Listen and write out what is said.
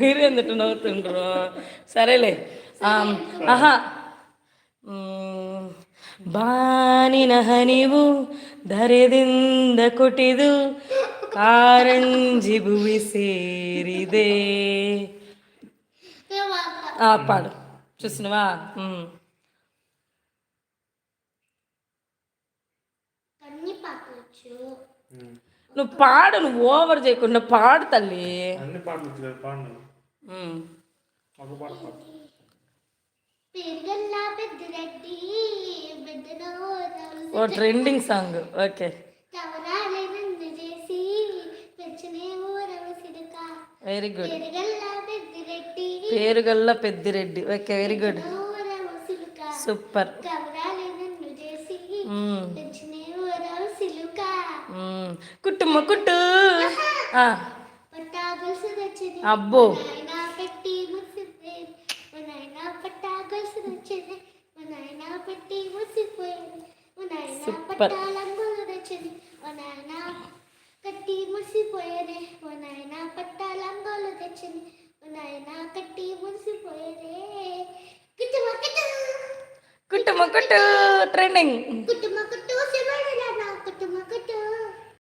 మీరెందుకు నవ్వుతుండ్రు? సరేలే. ఆహా. ಬಾನಿನ ಹನಿವು ಧರೆದಿಂದ ಕೊಟ್ಟಿದು ಕಾರಂಜಿ ಭುವಿ ಸೇರಿದೆ. పాడు చూసినవా? నువ్వు పాడు, నువ్వు ఓవర్ చేయకుండా పాడు తల్లి. అన్ని పాటలు పాడు. ఓ trending song. Okay, very good. పేరుగల్ల Peddireddy. Okay, very good, super. కుట్టుమ్మ కుట్టు. అబ్బో, సూపర్. కట్టి ముసిపోయేదే ఓ నాయన పట్టాలంగోలు తెచ్చింది ఓ నాయన కట్టి ముసిపోయేదే కుట్టుమ కుట్టు కుట్టుమ కుట్టు ట్రెండింగ్ కుట్టుమ